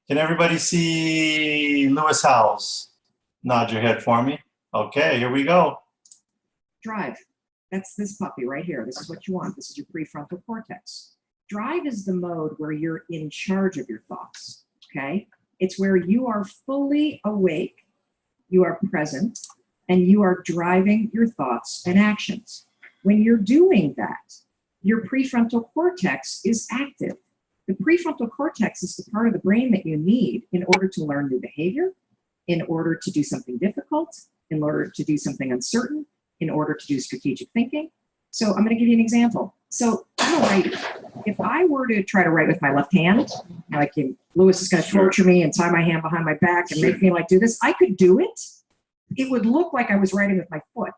Can everybody see Lewis Howes? Nod your head for me. Okay, here we go. Drive. That's this puppy right here. This is what you want. This is your prefrontal cortex. Drive is the mode where you're in charge of your thoughts, okay? It's where you are fully awake, you are present, and you are driving your thoughts and actions. When you're doing that, your prefrontal cortex is active. The prefrontal cortex is the part of the brain that you need in order to learn new behavior, in order to do something difficult, in order to do something uncertain, in order to do strategic thinking. So I'm going to give you an example. So I'm a writer. If I were to try to write with my left hand, like Lewis is going to torture me and tie my hand behind my back and make me like do this, I could do it. It would look like I was writing with my foot.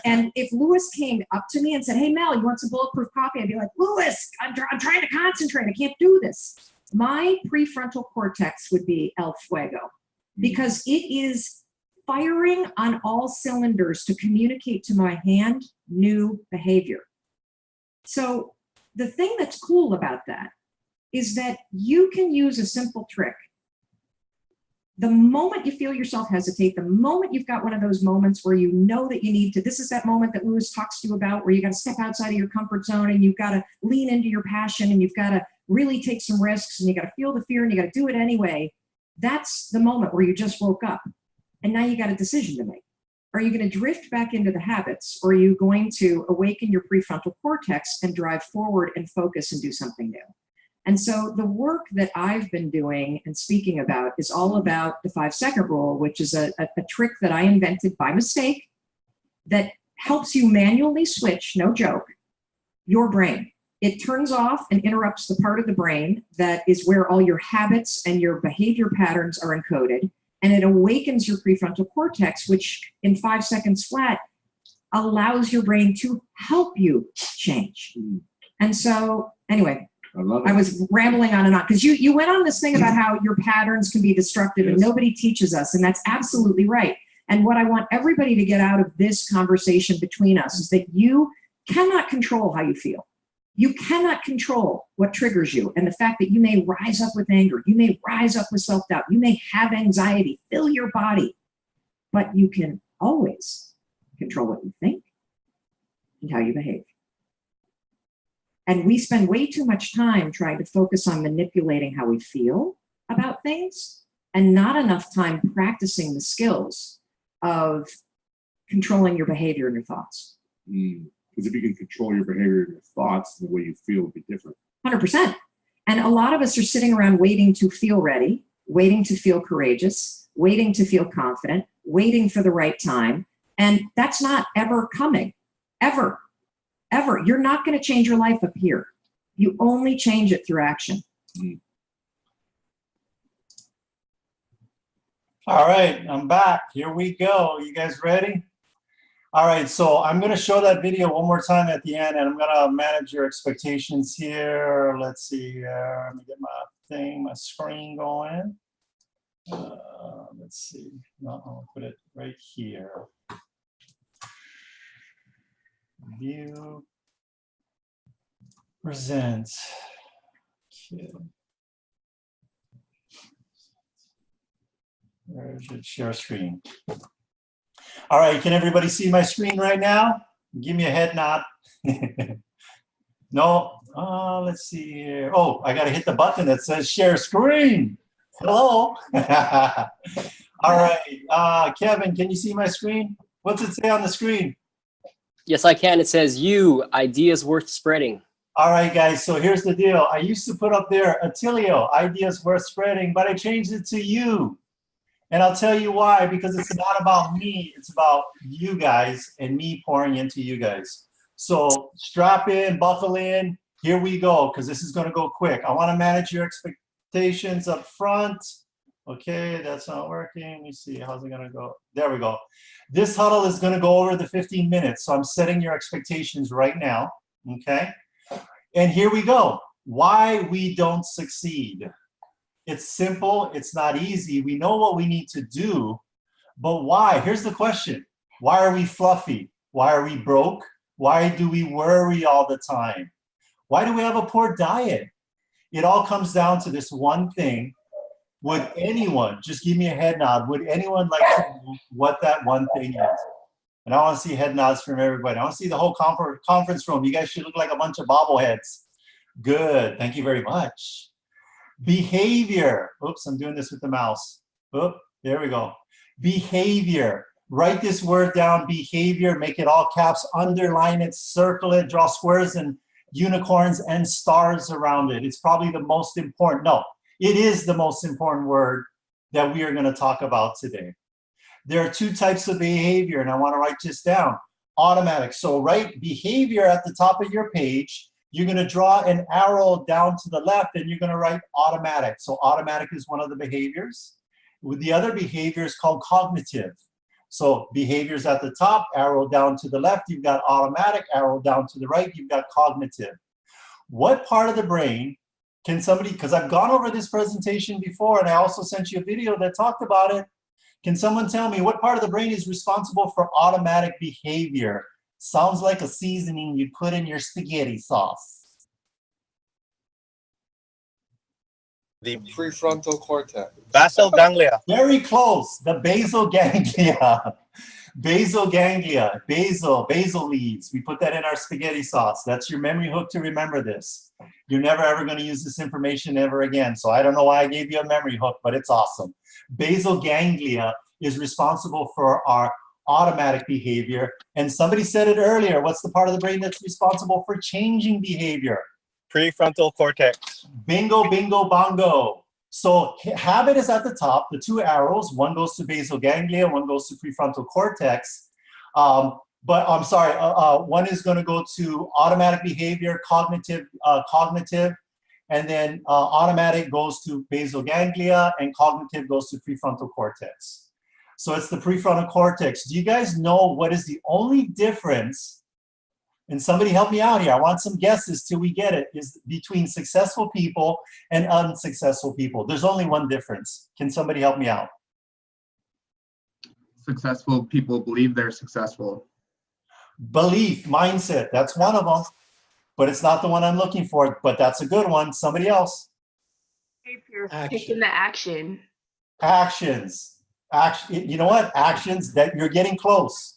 And if Lewis came up to me and said, "Hey, Mel, you want some bulletproof coffee?" I'd be like, "Lewis, I'm trying to concentrate. I can't do this." My prefrontal cortex would be el fuego because it is firing on all cylinders to communicate to my hand new behavior. So the thing that's cool about that is that you can use a simple trick. The moment you feel yourself hesitate, the moment you've got one of those moments where you know that you need to, this is that moment that Lewis talks to you about where you got to step outside of your comfort zone and you've got to lean into your passion and you've got to really take some risks and you got to feel the fear and you got to do it anyway. That's the moment where you just woke up and now you got a decision to make. Are you going to drift back into the habits or are you going to awaken your prefrontal cortex and drive forward and focus and do something new? And so the work that I've been doing and speaking about is all about the 5-second rule, which is a trick that I invented by mistake that helps you manually switch, no joke, your brain. It turns off and interrupts the part of the brain that is where all your habits and your behavior patterns are encoded. And it awakens your prefrontal cortex, which in 5 seconds flat allows your brain to help you change. And so anyway, I was rambling on and on because you went on this thing about how your patterns can be destructive and nobody teaches us. And that's absolutely right. And what I want everybody to get out of this conversation between us is that you cannot control how you feel. You cannot control what triggers you. And the fact that you may rise up with anger, you may rise up with self-doubt, you may have anxiety, fill your body, but you can always control what you think and how you behave. And we spend way too much time trying to focus on manipulating how we feel about things and not enough time practicing the skills of controlling your behavior and your thoughts. Because if you can control your behavior and your thoughts, the way you feel will be different. 100%. And a lot of us are sitting around waiting to feel ready, waiting to feel courageous, waiting to feel confident, waiting for the right time. And that's not ever coming, ever. Ever. You're not going to change your life up here. You only change it through action. All right, I'm back. Here we go. You guys ready? All right, so I'm going to show that video one more time at the end, and I'm going to manage your expectations here. Let's see here. Let me get my screen going. Let's see. No, I'll put it right here. View, present. Okay. Where's your share screen? All right, can everybody see my screen right now? Give me a head nod. No? Let's see here. Oh, I got to hit the button that says share screen. Hello. All right, Kevin, can you see my screen? What's it say on the screen? Yes, I can. It says you, ideas worth spreading. All right, guys, so here's the deal. I used to put up there, Attilio, ideas worth spreading, but I changed it to you. And I'll tell you why, because it's not about me. It's about you guys and me pouring into you guys. So strap in, buckle in. Here we go, because this is going to go quick. I want to manage your expectations up front. Okay, that's not working. Let me see. How's it going to go? There we go. This huddle is going to go over the 15 minutes. So I'm setting your expectations right now. Okay. And here we go. Why we don't succeed. It's simple. It's not easy. We know what we need to do. But why? Here's the question. Why are we fluffy? Why are we broke? Why do we worry all the time? Why do we have a poor diet? It all comes down to this one thing Would anyone, just give me a head nod, would anyone like to know what that one thing is? And I want to see head nods from everybody. I want to see the whole conference room. You guys should look like a bunch of bobbleheads. Good. Thank you very much. Behavior. Oops, I'm doing this with the mouse. Oop, there we go. Behavior. Write this word down, behavior. Make it all caps. Underline it, circle it, draw squares and unicorns and stars around it. It's probably the most important. No, it is the most important word that we are going to talk about today. There are two types of behavior, and I want to write this down. Automatic. So write behavior at the top of your page. You're going to draw an arrow down to the left, and you're going to write automatic. So automatic is one of the behaviors. The other behavior is called cognitive. So behaviors at the top, arrow down to the left, you've got automatic, arrow down to the right, you've got cognitive. What part of the brain can somebody, because I've gone over this presentation before, and I also sent you a video that talked about it. Can someone tell me what part of the brain is responsible for automatic behavior? Sounds like a seasoning you put in your spaghetti sauce. The prefrontal cortex. Basal ganglia. Very close. The basal ganglia. Basal ganglia. Basal leads. We put that in our spaghetti sauce. That's your memory hook to remember this. You're never ever going to use this information ever again. So I don't know why I gave you a memory hook, but it's awesome. Basal ganglia is responsible for our automatic behavior. And somebody said it earlier. What's the part of the brain that's responsible for changing behavior? Prefrontal cortex. Bingo, bingo, bongo. So habit is at the top, the two arrows, one goes to basal ganglia, one goes to prefrontal cortex. But I'm sorry, one is going to go to automatic behavior, cognitive, and then automatic goes to basal ganglia, and cognitive goes to prefrontal cortex. So it's the prefrontal cortex. Do you guys know what is the only difference? And somebody help me out here. I want some guesses till we get it. Is between successful people and unsuccessful people. There's only one difference. Can somebody help me out? Successful people believe they're successful. Belief, mindset. That's one of them. But it's not the one I'm looking for. But that's a good one. Somebody else. You're taking the action. Actions. You know what? Actions. That you're getting close.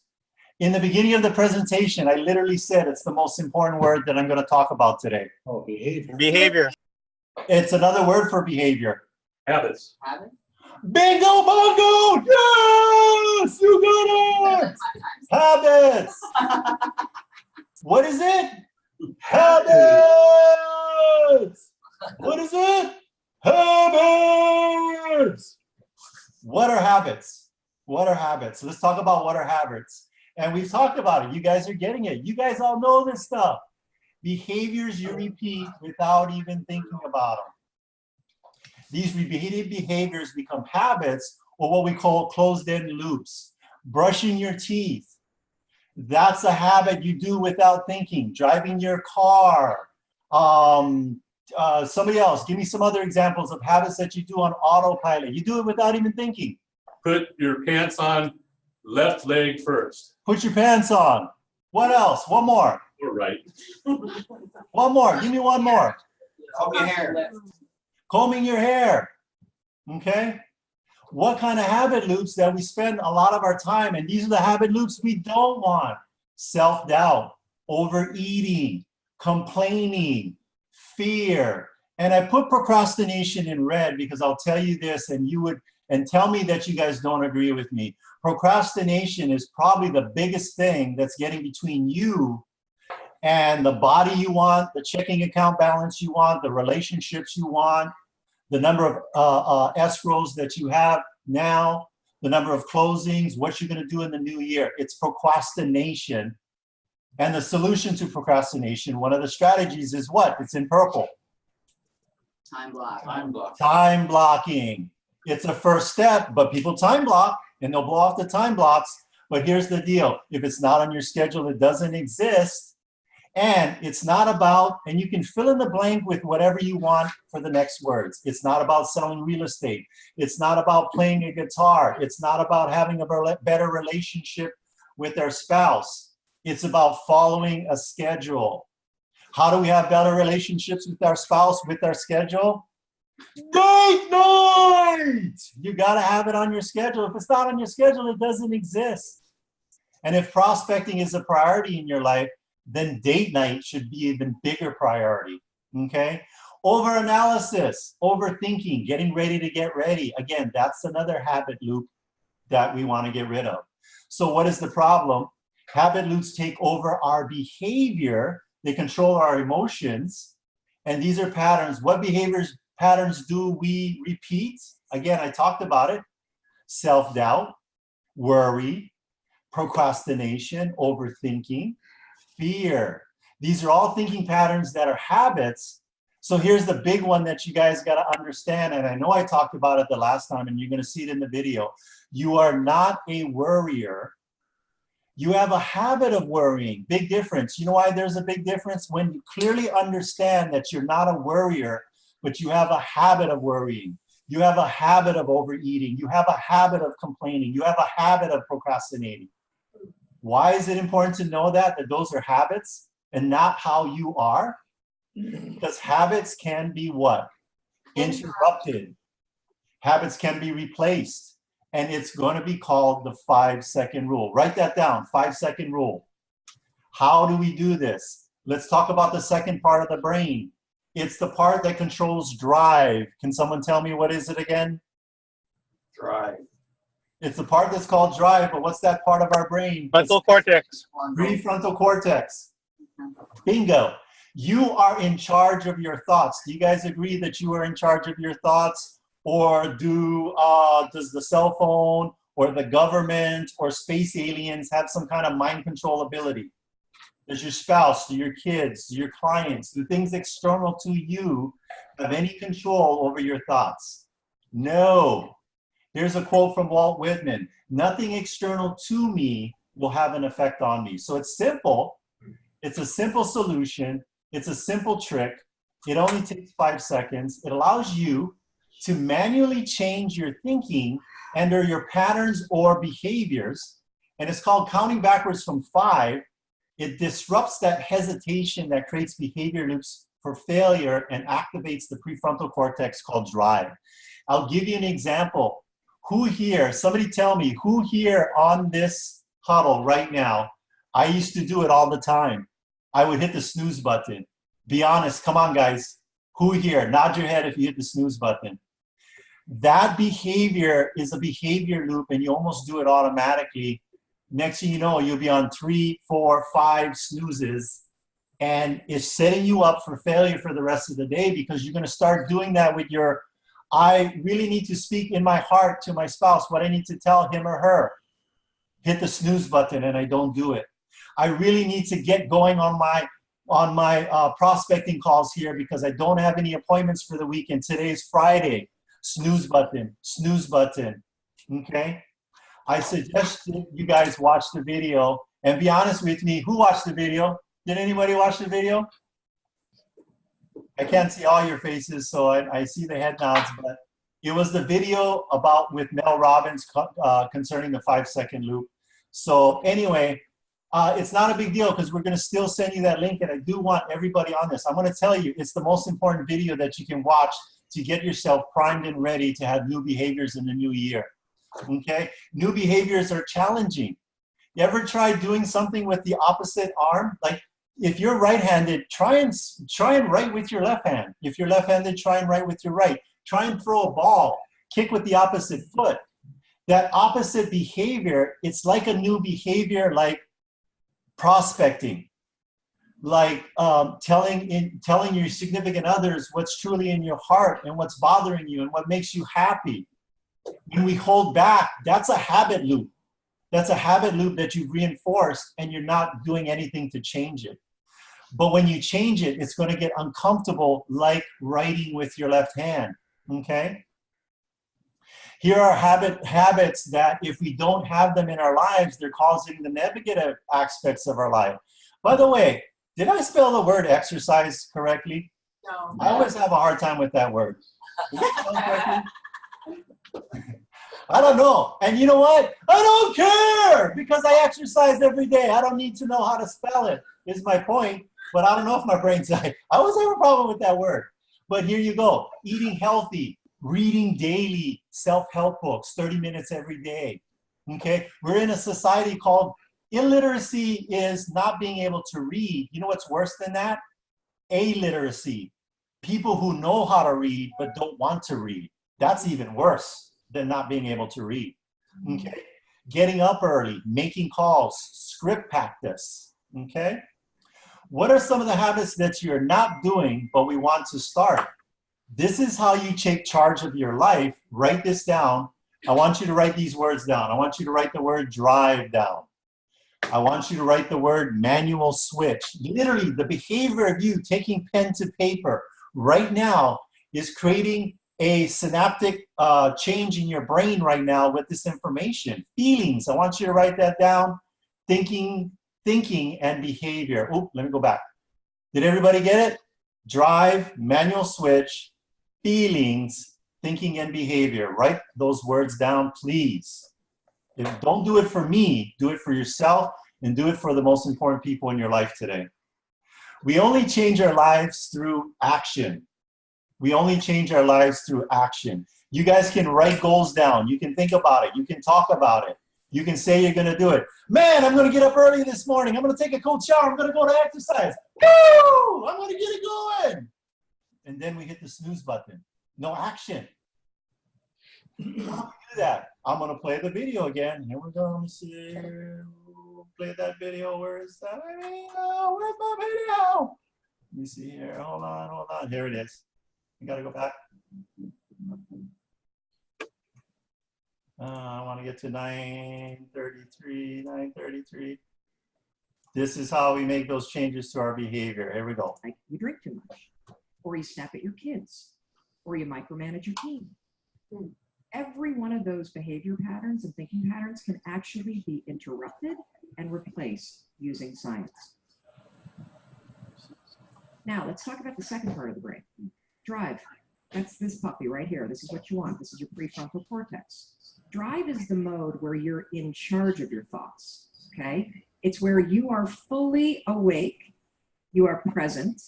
In the beginning of the presentation, I literally said it's the most important word that I'm going to talk about today. Oh, behavior. Behavior. It's another word for behavior. Habits. Bingo bongo! Yes! You got it! Habits! What is it? Habits! What is it? Habits! What are habits? What are habits? Let's talk about what are habits. And we've talked about it. You guys are getting it. You guys all know this stuff. Behaviors you repeat without even thinking about them. These repeated behaviors become habits, or what we call closed-end loops. Brushing your teeth. That's a habit you do without thinking. Driving your car. Somebody else, give me some other examples of habits that you do on autopilot. You do it without even thinking. Put your pants on left leg first. Put your pants on. What else? One more. Or right. One more. Give me one more. Comb your hair. Combing your hair. Okay? What kind of habit loops that we spend a lot of our time, and these are the habit loops we don't want. Self-doubt, overeating, complaining, fear. And I put procrastination in red because I'll tell you this, and you would, and tell me that you guys don't agree with me. Procrastination is probably the biggest thing that's getting between you and the body you want, the checking account balance you want, the relationships you want, the number of escrows that you have now, the number of closings, what you're going to do in the new year. It's procrastination. And the solution to procrastination, one of the strategies is what? It's in purple. Time block. Time block. Time blocking. It's a first step, but people time block and they'll blow off the time blocks. But here's the deal. If it's not on your schedule, it doesn't exist. And it's not about, and you can fill in the blank with whatever you want for the next words. It's not about selling real estate. It's not about playing a guitar. It's not about having a better relationship with their spouse. It's about following a schedule. How do we have better relationships with our spouse, with our schedule? Date night! You got to have it on your schedule. If it's not on your schedule, it doesn't exist. And if prospecting is a priority in your life, then date night should be an even bigger priority, okay? Overanalysis, overthinking, getting ready to get ready. Again, that's another habit loop that we want to get rid of. So what is the problem? Habit loops take over our behavior. They control our emotions. And these are patterns. What patterns do we repeat? Again, I talked about it. Self-doubt, worry, procrastination, overthinking, fear. These are all thinking patterns that are habits. So here's the big one that you guys got to understand. And I know I talked about it the last time, and you're going to see it in the video. You are not a worrier. You have a habit of worrying. Big difference. You know why there's a big difference? When you clearly understand that you're not a worrier, but you have a habit of worrying. You have a habit of overeating. You have a habit of complaining. You have a habit of procrastinating. Why is it important to know that those are habits and not how you are? Because habits can be what? Interrupted. Habits can be replaced. And it's going to be called the 5-second rule. Write that down, 5-second rule. How do we do this? Let's talk about the second part of the brain. It's the part that controls drive. Can someone tell me what is it again? Drive. It's the part that's called drive, but what's that part of our brain? Frontal cortex. Prefrontal cortex. Bingo. You are in charge of your thoughts. Do you guys agree that you are in charge of your thoughts? Or does the cell phone or the government or space aliens have some kind of mind control ability? Does your spouse, do your kids, do your clients, do things external to you have any control over your thoughts? No. Here's a quote from Walt Whitman. Nothing external to me will have an effect on me. So it's simple. It's a simple solution. It's a simple trick. It only takes 5 seconds. It allows you to manually change your thinking and or your patterns or behaviors. And it's called counting backwards from 5. It disrupts that hesitation that creates behavior loops for failure and activates the prefrontal cortex called drive. I'll give you an example. Who here, somebody tell me, who here on this huddle right now, I used to do it all the time. I would hit the snooze button. Be honest, come on guys. Who here, nod your head if you hit the snooze button. That behavior is a behavior loop and you almost do it automatically. Next thing you know, you'll be on 3, 4, 5 snoozes and it's setting you up for failure for the rest of the day because you're going to start doing that with your, I really need to speak in my heart to my spouse what I need to tell him or her. Hit the snooze button and I don't do it. I really need to get going on my prospecting calls here because I don't have any appointments for the weekend. Today's Friday. Snooze button, okay? I suggest that you guys watch the video and be honest with me. Who watched the video? Did anybody watch the video? I can't see all your faces, so I see the head nods, but it was the video with Mel Robbins concerning the 5-second loop. So anyway, it's not a big deal because we're going to still send you that link, and I do want everybody on this. I'm going to tell you, it's the most important video that you can watch to get yourself primed and ready to have new behaviors in the new year, okay? New behaviors are challenging. You ever try doing something with the opposite arm? Like if you're right-handed, try and write with your left hand. If you're left-handed, try and write with your right. Try and throw a ball, kick with the opposite foot. That opposite behavior, it's like a new behavior like prospecting. Like telling your significant others what's truly in your heart and what's bothering you and what makes you happy. When we hold back, that's a habit loop. That's a habit loop that you've reinforced and you're not doing anything to change it. But when you change it, it's going to get uncomfortable like writing with your left hand, okay? Here are habits that if we don't have them in our lives, they're causing the negative aspects of our life. By the way, did I spell the word exercise correctly? No. I always have a hard time with that word. Did I spell it correctly? I don't know. And you know what? I don't care because I exercise every day. I don't need to know how to spell it, is my point. But I don't know if my brain's like, I always have a problem with that word. But here you go, eating healthy, reading daily, self-help books, 30 minutes every day, okay? We're in a society called illiteracy is not being able to read. You know what's worse than that? Alliteracy. People who know how to read but don't want to read. That's even worse than not being able to read, okay? Getting up early, making calls, script practice, okay? What are some of the habits that you're not doing but we want to start? This is how you take charge of your life. Write this down. I want you to write these words down. I want you to write the word drive down. I want you to write the word manual switch. Literally, the behavior of you taking pen to paper right now is creating a synaptic change in your brain right now with this information. Feelings, I want you to write that down. Thinking and behavior. Oh, let me go back. Did everybody get it? Drive, manual switch, feelings, thinking and behavior. Write those words down, please. Don't do it for me, do it for yourself and do it for the most important people in your life today. We only change our lives through action. We only change our lives through action. You guys can write goals down. You can think about it. You can talk about it. You can say you're going to do it. Man, I'm going to get up early this morning. I'm going to take a cold shower. I'm going to go to exercise. Woo! I'm going to get it going. And then we hit the snooze button. No action. How do we do that? I'm going to play the video again. Here we go. Let me see. We'll play that video. Where is that video? Where's my video? Let me see here. Hold on. Here it is. You got to go back. I want to get to 9:33. This is how we make those changes to our behavior. Here we go. Like you drink too much, or you snap at your kids, or you micromanage your team. Every one of those behavior patterns and thinking patterns can actually be interrupted and replaced using science. Now, let's talk about the second part of the brain. Drive. That's this puppy right here. This is what you want. This is your prefrontal cortex. Drive is the mode where you're in charge of your thoughts, okay? It's where you are fully awake, you are present,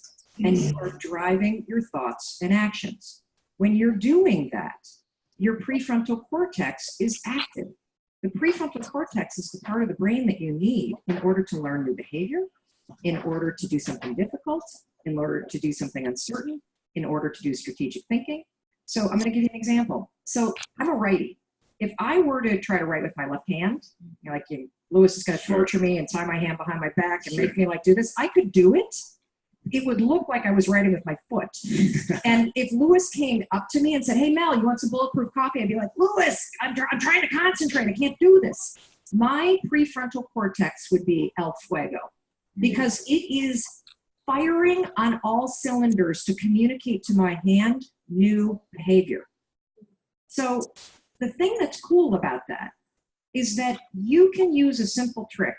and you are driving your thoughts and actions. When you're doing that, your prefrontal cortex is active. The prefrontal cortex is the part of the brain that you need in order to learn new behavior, in order to do something difficult, in order to do something uncertain, in order to do strategic thinking. So I'm going to give you an example. So I'm a righty. If I were to try to write with my left hand, Lewis is going to torture me and tie my hand behind my back and make me do this, I could do it. It would look like I was writing with my foot. And if Lewis came up to me and said, hey, Mel, you want some bulletproof coffee? I'd be like, Lewis, I'm trying to concentrate. I can't do this. My prefrontal cortex would be el fuego because it is firing on all cylinders to communicate to my hand new behavior. So the thing that's cool about that is that you can use a simple trick.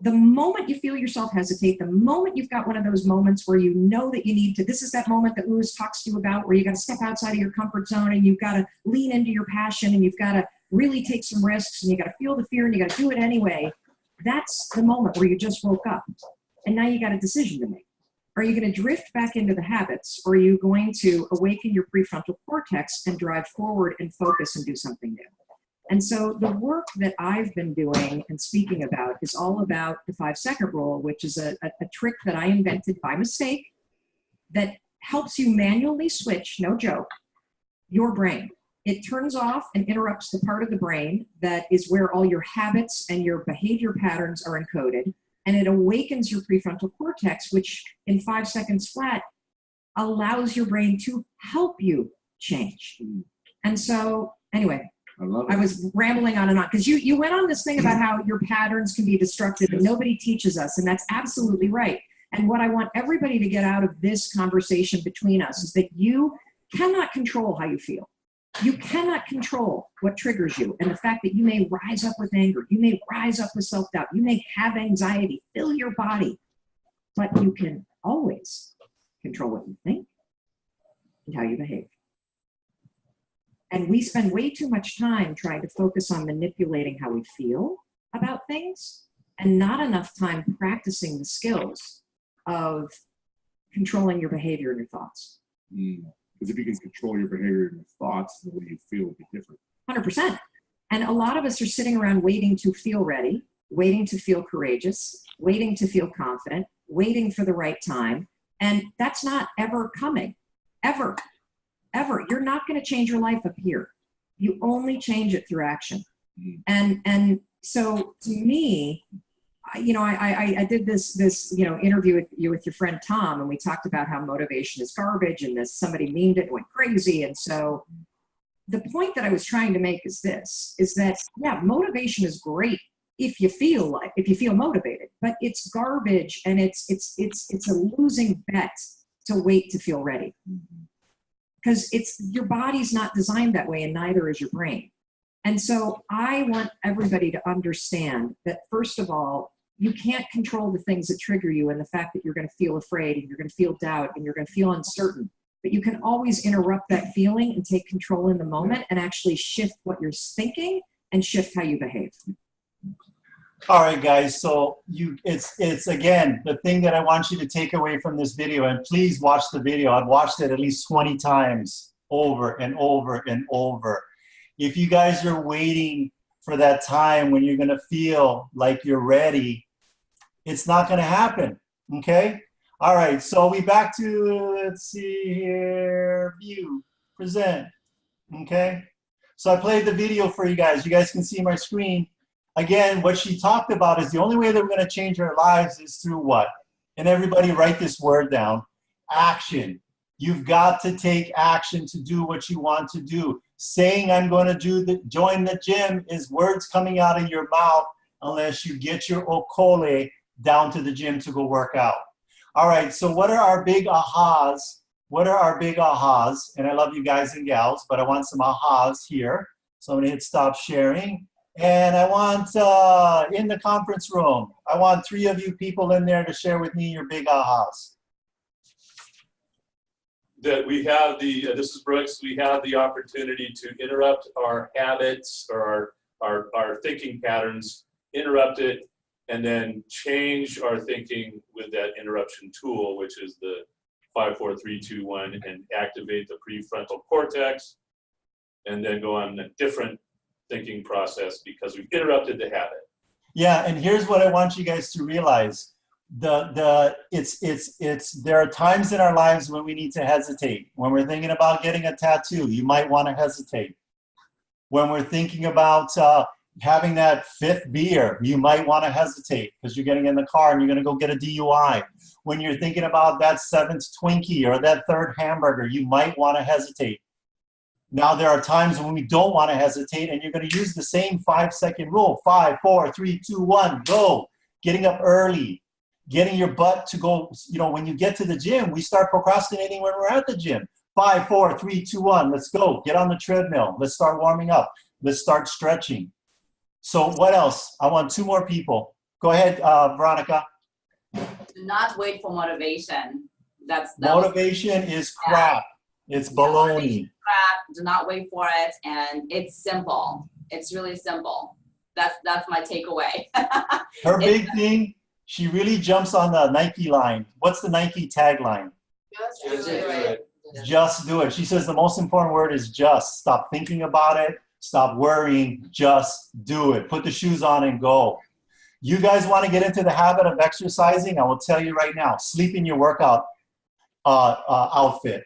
The moment you feel yourself hesitate, the moment you've got one of those moments where you know that you need to, this is that moment that Lewis talks to you about where you got to step outside of your comfort zone and you've got to lean into your passion and you've got to really take some risks and you got to feel the fear and you got to do it anyway. That's the moment where you just woke up and now you got a decision to make. Are you going to drift back into the habits or are you going to awaken your prefrontal cortex and drive forward and focus and do something new? And so the work that I've been doing and speaking about is all about the 5-second rule, which is a trick that I invented by mistake that helps you manually switch, no joke, your brain. It turns off and interrupts the part of the brain that is where all your habits and your behavior patterns are encoded. And it awakens your prefrontal cortex, which in 5 seconds flat allows your brain to help you change. And so anyway, I was rambling on and on because you went on this thing about how your patterns can be destructive and nobody teaches us, and that's absolutely right. And what I want everybody to get out of this conversation between us is that you cannot control how you feel. You cannot control what triggers you, and the fact that you may rise up with anger, you may rise up with self-doubt, you may have anxiety, fill your body, but you can always control what you think and how you behave. And we spend way too much time trying to focus on manipulating how we feel about things and not enough time practicing the skills of controlling your behavior and your thoughts. Because if you can control your behavior and your thoughts, the way you feel will be different. 100%. And a lot of us are sitting around waiting to feel ready, waiting to feel courageous, waiting to feel confident, waiting for the right time. And that's not ever coming, ever, ever. You're not going to change your life up here. You only change it through action. And so to me, you know, I did this interview with your friend Tom, and we talked about how motivation is garbage, and this somebody memed it and went crazy. And so the point that I was trying to make is that yeah, motivation is great if you feel motivated, but it's garbage, and it's a losing bet to wait to feel ready, because your body's not designed that way, and neither is your brain. And so I want everybody to understand that, first of all, you can't control the things that trigger you, and the fact that you're going to feel afraid, and you're going to feel doubt, and you're going to feel uncertain. But you can always interrupt that feeling and take control in the moment and actually shift what you're thinking and shift how you behave. All right, guys. So it's again, the thing that I want you to take away from this video, and please watch the video. I've watched it at least 20 times over and over and over. If you guys are waiting for that time when you're going to feel like you're ready, it's not going to happen. Okay? All right. So we back to, let's see here, view, present. Okay? So I played the video for you guys. You guys can see my screen. Again, what she talked about is the only way that we're going to change our lives is through what? And everybody write this word down. Action. You've got to take action to do what you want to do. Saying I'm going to join the gym is words coming out of your mouth unless you get your okole down to the gym to go work out. All right, so what are our big ahas? What are our big ahas? And I love you guys and gals, but I want some ahas here. So I'm going to hit stop sharing. And I want, in the conference room, I want 3 of you people in there to share with me your big ahas. That we have this is Brooks, we have the opportunity to interrupt our habits or our thinking patterns, interrupt it, and then change our thinking with that interruption tool, which is the 5, 4, 3, 2, 1, and activate the prefrontal cortex, and then go on a different thinking process because we've interrupted the habit. Yeah, and here's what I want you guys to realize. There are times in our lives when we need to hesitate. When we're thinking about getting a tattoo, you might want to hesitate. When we're thinking about having that 5th beer, you might want to hesitate because you're getting in the car and you're going to go get a DUI. When you're thinking about that 7th Twinkie or that 3rd hamburger, you might want to hesitate. Now there are times when we don't want to hesitate, and you're going to use the same 5-second rule. 5, 4, 3, 2, 1, go. Getting up early, getting your butt to go. You know, when you get to the gym, we start procrastinating when we're at the gym. 5, 4, 3, 2, 1, let's go. Get on the treadmill. Let's start warming up. Let's start stretching. So what else? I want 2 more people. Go ahead, Veronica. Do not wait for motivation. Motivation is crap. It's baloney. Crap. Do not wait for it, and it's simple. It's really simple. That's my takeaway. Her big thing, she really jumps on the Nike line. What's the Nike tagline? Just do it. Just do it. She says the most important word is just. Stop thinking about it. Stop worrying. Just do it. Put the shoes on and go. You guys want to get into the habit of exercising? I will tell you right now, sleep in your workout outfit.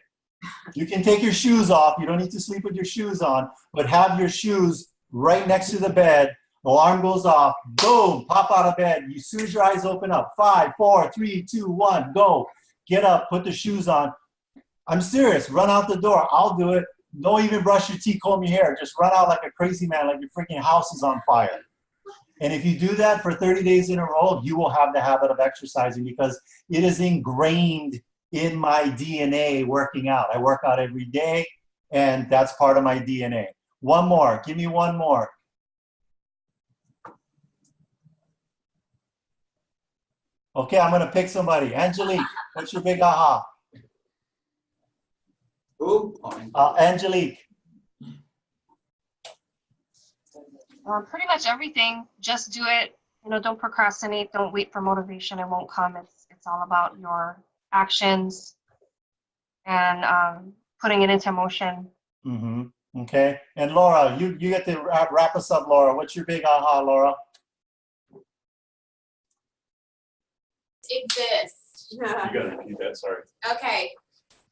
You can take your shoes off. You don't need to sleep with your shoes on, but have your shoes right next to the bed. Alarm goes off. Boom, pop out of bed. As soon as your eyes open up, 5, 4, 3, 2, 1, go. Get up, put the shoes on. I'm serious. Run out the door. I'll do it. Don't even brush your teeth, comb your hair. Just run out like a crazy man, like your freaking house is on fire. And if you do that for 30 days in a row, you will have the habit of exercising because it is ingrained in my DNA working out. I work out every day, and that's part of my DNA. One more. Give me one more. Okay, I'm going to pick somebody. Angelique, what's your big aha? Who? Angelique. Pretty much everything. Just do it. You know, don't procrastinate. Don't wait for motivation. It won't come. It's all about your actions and putting it into motion. Mm-hmm. Okay. And Laura, you get to wrap us up, Laura. What's your big aha, Laura? Exist. You gotta repeat that, sorry. Okay.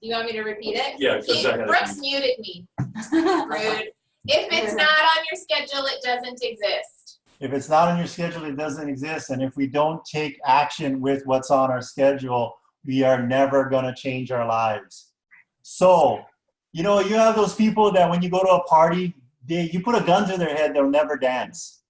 You want me to repeat it? Yeah, because I had Brooks muted me. Rude. If it's not on your schedule, it doesn't exist. If it's not on your schedule, it doesn't exist. And if we don't take action with what's on our schedule, we are never going to change our lives. So, you know, you have those people that when you go to a party, you put a gun to their head, they'll never dance.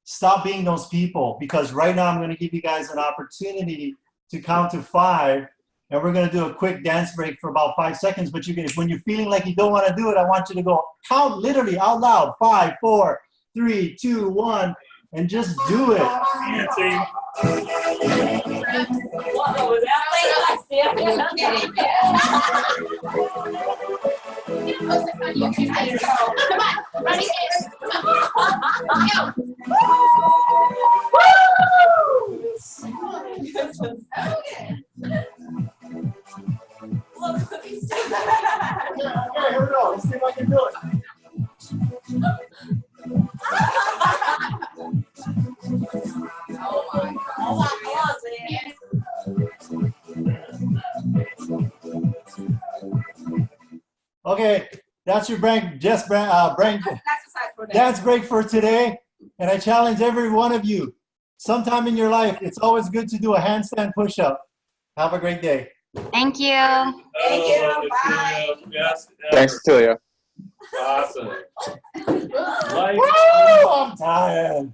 Stop being those people, because right now I'm going to give you guys an opportunity to count to 5. And we're going to do a quick dance break for about 5 seconds. But when you're feeling like you don't want to do it, I want you to go count literally out loud. 5, 4, 3, 2, 1, and just do it. Dancing. What was that? Come on, ready, come on. Okay, here we go. Let's see if I can do it. Oh my God. Okay, that's your Exercise for that. dance break for today. And I challenge every one of you, sometime in your life, it's always good to do a handstand push-up. Have a great day. Thank you. Thank you. Oh, Bye. yes, Thanks, Celia. awesome. Woo, I'm tired.